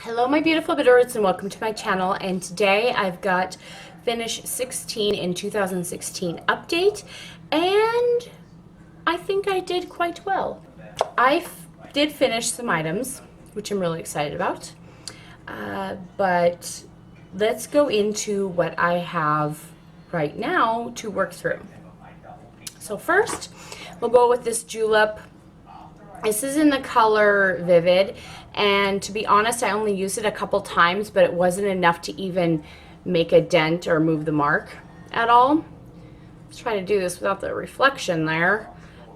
Hello my beautiful bitterroots and welcome to my channel, and today I've got Finish 16 in 2016 update, and I think I did quite well. I did finish some items, which I'm really excited about, but let's go into what I have right now to work through. So first, we'll go with this julep. This is in the color Vivid, and to be honest, I only used it a couple times, but it wasn't enough to even make a dent or move the mark at all. Let's try to do this without the reflection there.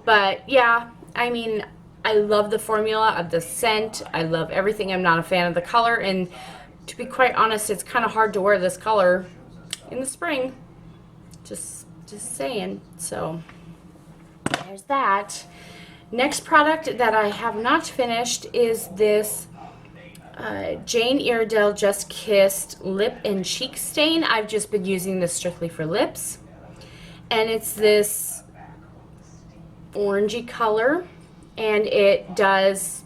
But yeah, I mean, I love the formula of the scent. I love everything. I'm not a fan of the color, and to be quite honest, it's kind of hard to wear this color in the spring. Just saying. So there's that. Next product that I have not finished is this Jane Iredale Just Kissed Lip and Cheek Stain. I've just been using this strictly for lips. And it's this orangey color, and it does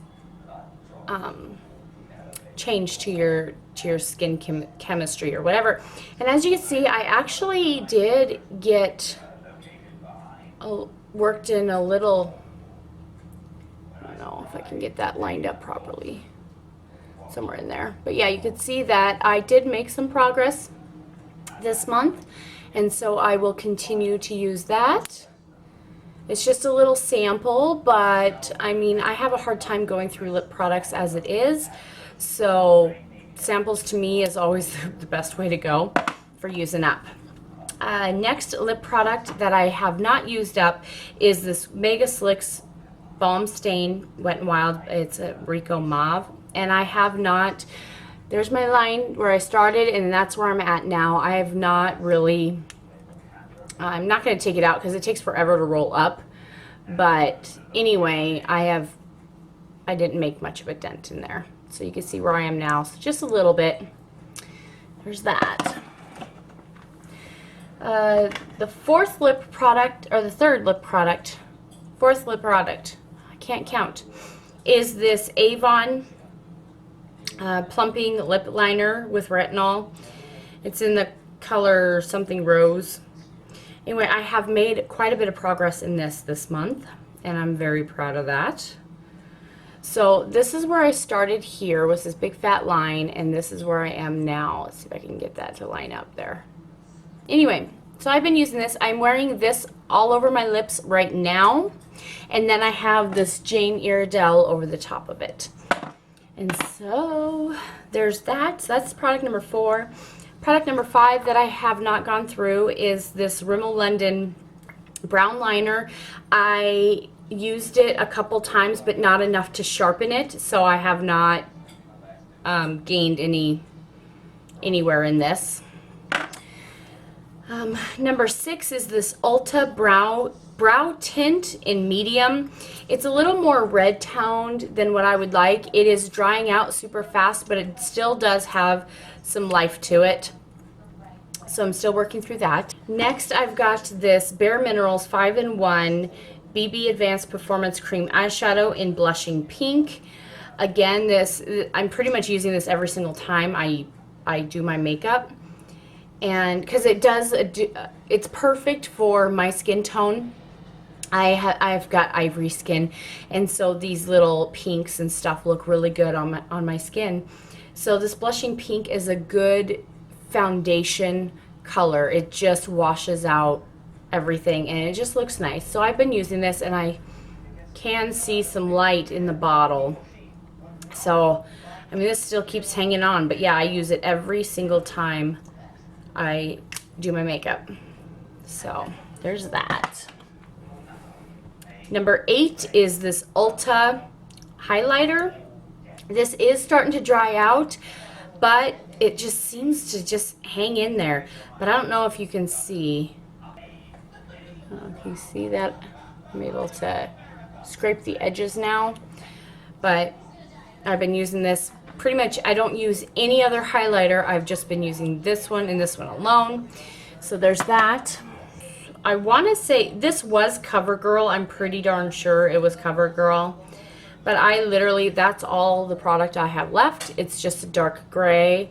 change to your skin chemistry or whatever. And as you can see, I actually did get worked in a little. I don't know if I can get that lined up properly, somewhere in there. But yeah, you could see that I did make some progress this month, and so I will continue to use that. It's just a little sample, but I mean, I have a hard time going through lip products as it is, so samples to me is always the best way to go for using up. Next lip product that I have not used up is this Mega Slicks Balm Stain Wet n Wild. It's a Rico Mauve, and I have not, there's my line where I started, and that's where I'm at now. I have not really, I'm not going to take it out because it takes forever to roll up, but anyway, I didn't make much of a dent in there, so you can see where I am now. So just a little bit. There's that. The fourth lip product, or the third lip product, fourth lip product, can't count, is this Avon plumping lip liner with retinol. It's in the color something rose. Anyway, I have made quite a bit of progress in this month, and I'm very proud of that. So this is where I started here, with this big fat line, and this is where I am now. Let's see if I can get that to line up there. Anyway, so I've been using this. I'm wearing this all over my lips right now, and then I have this Jane Iredale over the top of it. And so there's that. So that's product number 4. Product number 5 that I have not gone through is this Rimmel London brown liner. I used it a couple times, but not enough to sharpen it, so I have not gained anywhere in this. Number 6 is this Ulta brow tint in medium. It's a little more red toned than what I would like. It is drying out super fast, but it still does have some life to it, so I'm still working through that. Next, I've got this Bare Minerals 5-in-1 BB Advanced Performance Cream Eyeshadow in Blushing Pink. Again, I'm pretty much using this every single time I do my makeup, and because it's perfect for my skin tone. I've got ivory skin, and so these little pinks and stuff look really good on my skin. So this Blushing Pink is a good foundation color. It just washes out everything, and it just looks nice. So I've been using this, and I can see some light in the bottle. So I mean, this still keeps hanging on, but yeah, I use it every single time I do my makeup. So there's that. Number 8 is this Ulta highlighter. This is starting to dry out, but it just seems to just hang in there. But I don't know if you can see. If you see that, I'm able to scrape the edges now. But I've been using this pretty much. I don't use any other highlighter. I've just been using this one and this one alone. So there's that. I want to say this was CoverGirl. I'm pretty darn sure it was CoverGirl. But I literally, that's all the product I have left. It's just a dark gray.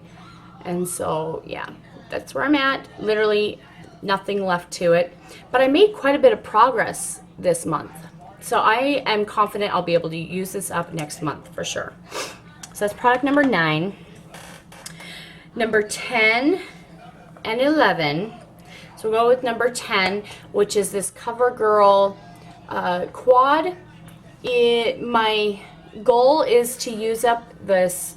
And so, yeah, that's where I'm at. Literally nothing left to it. But I made quite a bit of progress this month. So I am confident I'll be able to use this up next month for sure. So that's product number 9. Number 10 and 11. So we'll go with number 10, which is this CoverGirl quad. My goal is to use up this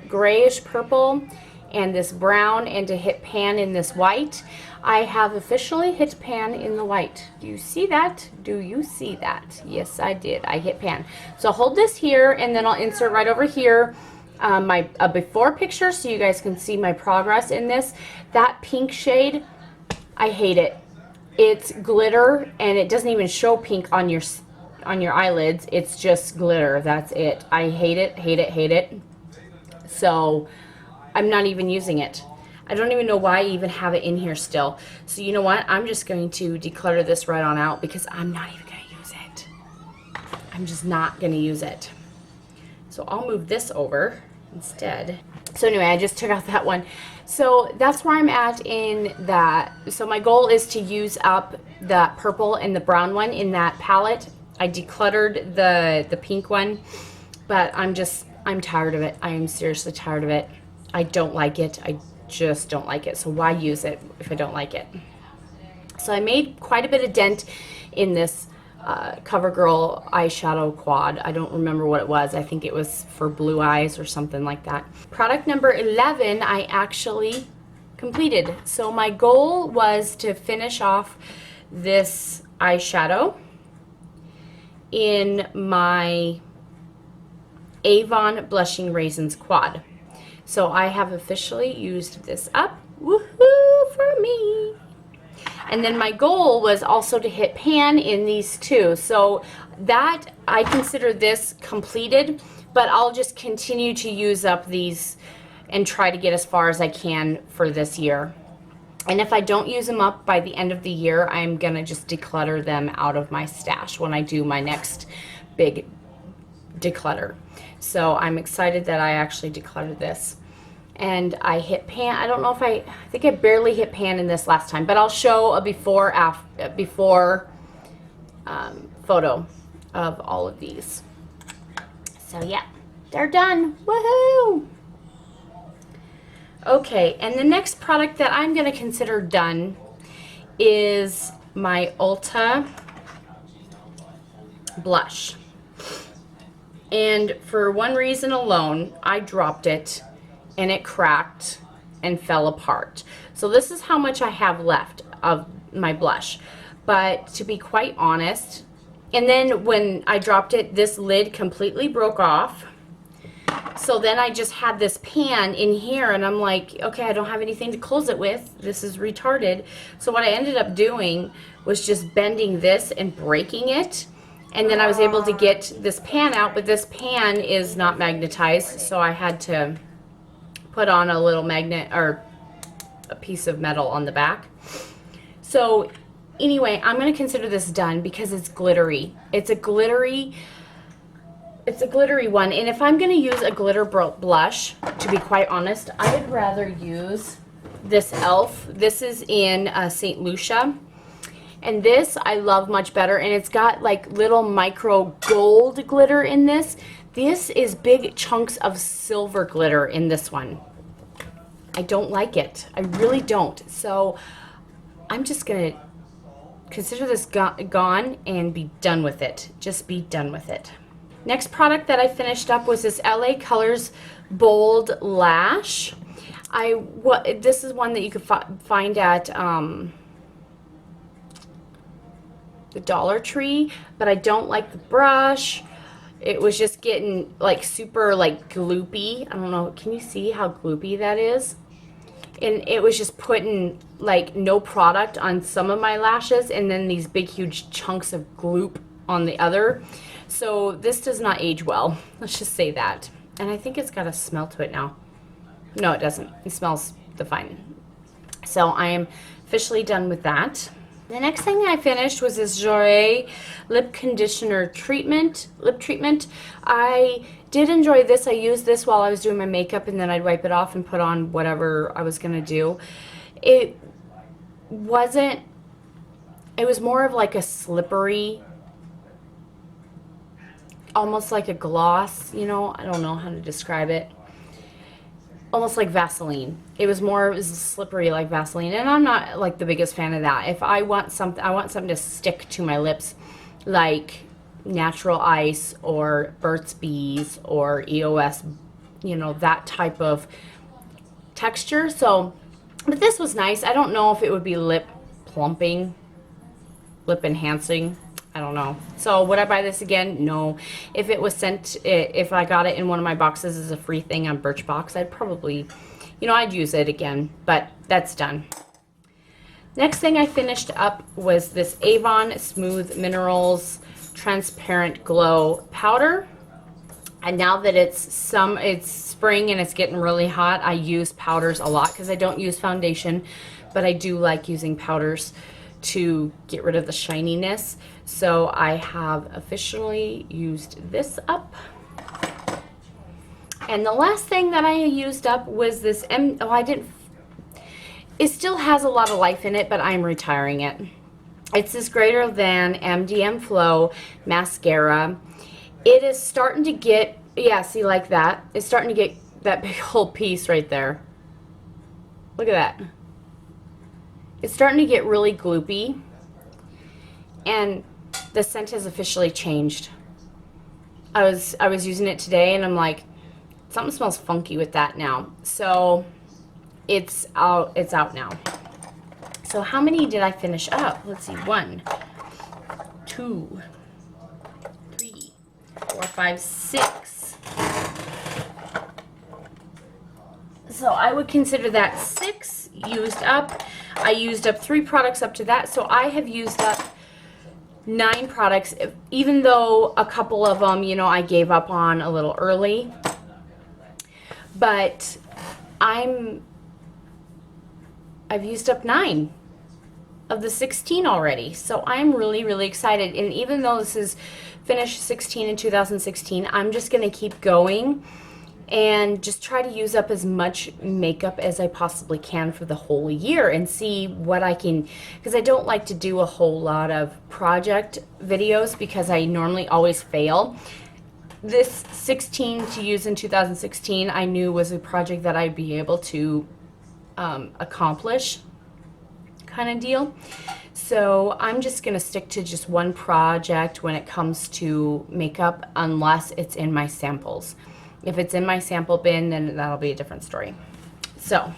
grayish purple and this brown and to hit pan in this white. I have officially hit pan in the white. Do you see that? Do you see that? Yes, I did. I hit pan. So I'll hold this here and then I'll insert right over here my before picture so you guys can see my progress in this. That pink shade, I hate it. It's glitter and it doesn't even show pink on your eyelids. It's just glitter. That's it. I hate it, hate it, hate it. So I'm not even using it. I don't even know why I even have it in here still. So you know what? I'm just going to declutter this right on out because I'm not even going to use it. I'm just not going to use it. So I'll move this over instead. So anyway, I just took out that one. So that's where I'm at in that. So my goal is to use up the purple and the brown one in that palette. I decluttered the pink one, but I'm tired of it. I am seriously tired of it. I don't like it. I just don't like it. So why use it if I don't like it? So I made quite a bit of dent in this CoverGirl eyeshadow quad. I don't remember what it was. I think it was for blue eyes or something like that. Product number 11 I actually completed. So my goal was to finish off this eyeshadow in my Avon Blushing Raisins quad. So I have officially used this up. Woohoo for me! And then my goal was also to hit pan in these two. So that, I consider this completed, but I'll just continue to use up these and try to get as far as I can for this year. And if I don't use them up by the end of the year, I'm going to just declutter them out of my stash when I do my next big declutter. So I'm excited that I actually decluttered this. And I hit pan. I don't know if I think I barely hit pan in this last time, but I'll show a before photo of all of these. So yeah, they're done. Woohoo! Okay, and the next product that I'm going to consider done is my Ulta blush. And for one reason alone, I dropped it and it cracked and fell apart. So this is how much I have left of my blush. But to be quite honest, and then when I dropped it, this lid completely broke off. So then I just had this pan in here and I'm like, okay, I don't have anything to close it with. This is retarded. So what I ended up doing was just bending this and breaking it. And then I was able to get this pan out, but this pan is not magnetized, so I had to put on a little magnet or a piece of metal on the back. So anyway, I'm going to consider this done because it's glittery. It's a glittery one. And if I'm going to use a glitter blush, to be quite honest, I'd rather use this e.l.f. This is in St. Lucia. And this I love much better. And it's got like little micro gold glitter in this. This is big chunks of silver glitter in this one. I don't like it. I really don't. So I'm just going to consider this gone and be done with it. Just be done with it. Next product that I finished up was this LA Colors Bold Lash. This is one that you could find at the Dollar Tree, but I don't like the brush. It was just getting like super like gloopy. I don't know, can you see how gloopy that is? And it was just putting like no product on some of my lashes and then these big huge chunks of gloop on the other. So this does not age well, let's just say that. And I think it's got a smell to it now. No, it doesn't. It smells fine. So I am officially done with that. The next thing I finished was this Joy lip conditioner lip treatment. I did enjoy this. I used this while I was doing my makeup, and then I'd wipe it off and put on whatever I was gonna do. It was more of like a slippery, almost like a gloss, you know, I don't know how to describe it. Almost like Vaseline. It was slippery like Vaseline, and I'm not like the biggest fan of that. If I want something, I want something to stick to my lips, like Natural Ice or Burt's Bees or EOS, you know, that type of texture. So, but this was nice. I don't know if it would be lip plumping, lip enhancing. I don't know. So would I buy this again? No. If it was sent, if I got it in one of my boxes as a free thing on Birchbox, I'd probably, you know, I'd use it again, but that's done. Next thing I finished up was this Avon Smooth Minerals Transparent Glow Powder. And now that it's spring and it's getting really hot, I use powders a lot because I don't use foundation, but I do like using powders to get rid of the shininess. So I have officially used this up. And the last thing that I used up was this it still has a lot of life in it, but I'm retiring it. It's this Greater Than MDM Flow mascara. It is starting to get, yeah, see, like that. It's starting to get that big whole piece right there. Look at that. It's starting to get really gloopy, and the scent has officially changed. I was using it today, and I'm like, something smells funky with that now. So it's out now. So how many did I finish up? Let's see, 1, 2, 3, 4, 5, 6. So I would consider that 6 used up. I used up 3 products up to that, so I have used up 9 products, even though a couple of them, you know, I gave up on a little early. But I've used up 9 of the 16 already, so I'm really, really excited. And even though this is finished 16 in 2016, I'm just going to keep going and just try to use up as much makeup as I possibly can for the whole year and see what I can, because I don't like to do a whole lot of project videos because I normally always fail. This 16 to use in 2016 I knew was a project that I'd be able to accomplish, kind of deal. So I'm just going to stick to just one project when it comes to makeup unless it's in my samples. If it's in my sample bin, then that'll be a different story. So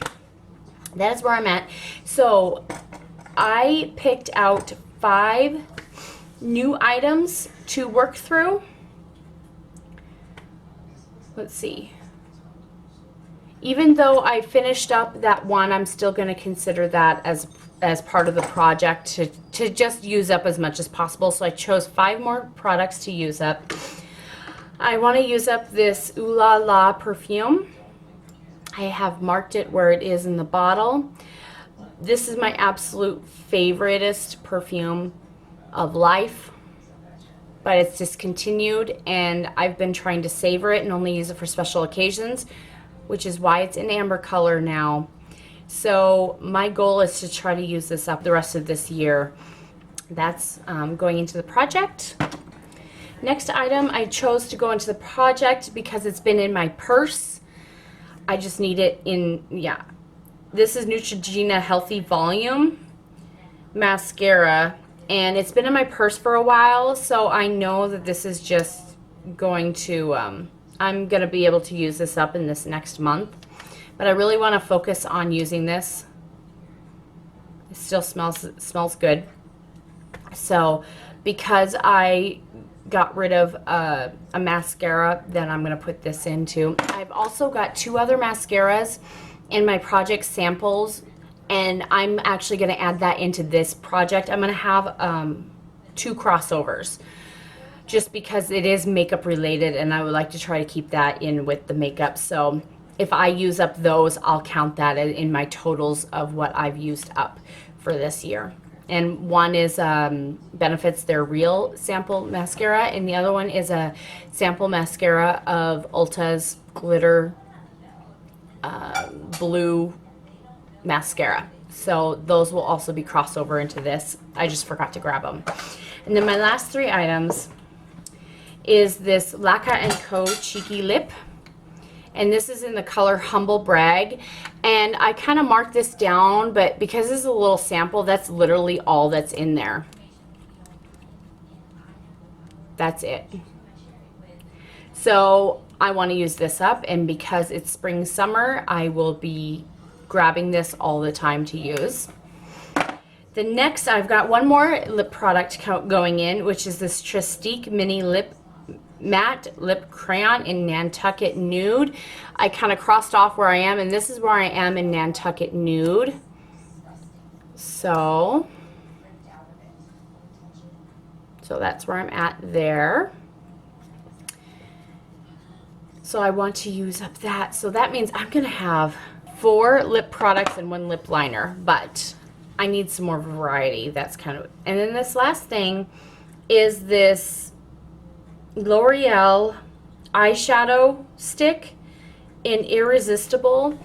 that is where I'm at. So I picked out 5 new items to work through. Let's see. Even though I finished up that one, I'm still going to consider that as part of the project to just use up as much as possible. So I chose 5 more products to use up. I want to use up this Ooh La La perfume. I have marked it where it is in the bottle. This is my absolute favoriteest perfume of life, but it's discontinued, and I've been trying to savor it and only use it for special occasions, which is why it's in amber color now. So my goal is to try to use this up the rest of this year. That's going into the project. Next item I chose to go into the project because it's been in my purse. I just need it in, yeah. This is Neutrogena Healthy Volume Mascara, and it's been in my purse for a while, so I know that this is just going to, I'm going to be able to use this up in this next month. But I really want to focus on using this. It still smells good. So because I got rid of a mascara, then I'm going to put this into. I've also got 2 other mascaras in my project samples, and I'm actually going to add that into this project. I'm going to have 2 crossovers just because it is makeup related, and I would like to try to keep that in with the makeup. So if I use up those, I'll count that in my totals of what I've used up for this year. And one is Benefits their Real Sample Mascara, and the other one is a sample mascara of Ulta's Glitter Blue Mascara. So those will also be crossed over into this. I just forgot to grab them. And then my last 3 items is this Laka & Co. Cheeky Lip. And this is in the color Humble Brag. And I kind of marked this down, but because this is a little sample, that's literally all that's in there. That's it. So I want to use this up, and because it's spring summer, I will be grabbing this all the time to use. The next, I've got one more lip product going in, which is this Trestique Mini Matte Lip Crayon in Nantucket Nude. I kind of crossed off where I am, and this is where I am in Nantucket Nude. So that's where I'm at there. So I want to use up that. So that means I'm going to have 4 lip products and 1 lip liner, but I need some more variety. That's kind of, and then this last thing is this L'Oreal eyeshadow stick in Irresistible.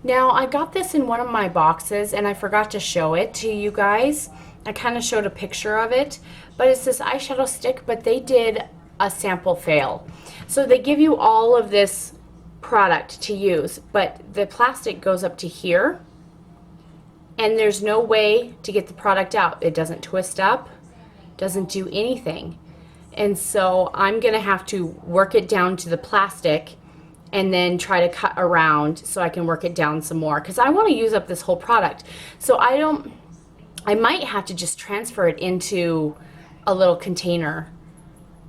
Now I got this in one of my boxes and I forgot to show it to you guys. I kind of showed a picture of it, but it's this eyeshadow stick, but they did a sample fail. So they give you all of this product to use, but the plastic goes up to here and there's no way to get the product out. It doesn't twist up, doesn't do anything. And so I'm gonna have to work it down to the plastic and then try to cut around so I can work it down some more, because I want to use up this whole product. So I might have to just transfer it into a little container.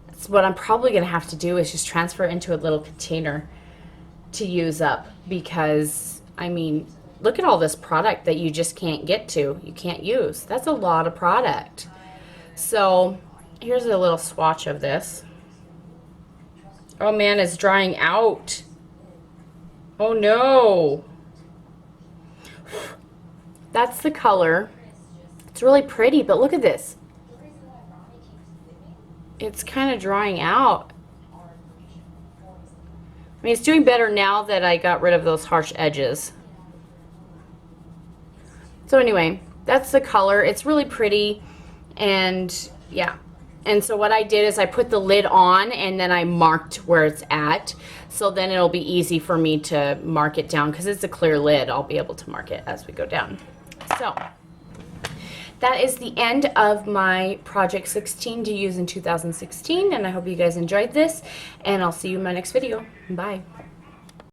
That's what I'm probably gonna have to do, is just transfer it into a little container to use up, because I mean, look at all this product that you just can't get to, you can't use. That's a lot of product. So here's a little swatch of this. Oh man, it's drying out. Oh no. That's the color. It's really pretty, but look at this. It's kind of drying out. I mean, it's doing better now that I got rid of those harsh edges. So anyway, that's the color. It's really pretty, and yeah. And so what I did is I put the lid on and then I marked where it's at. So then it'll be easy for me to mark it down, because it's a clear lid. I'll be able to mark it as we go down. So that is the end of my Project 16 to use in 2016. And I hope you guys enjoyed this. And I'll see you in my next video. Bye.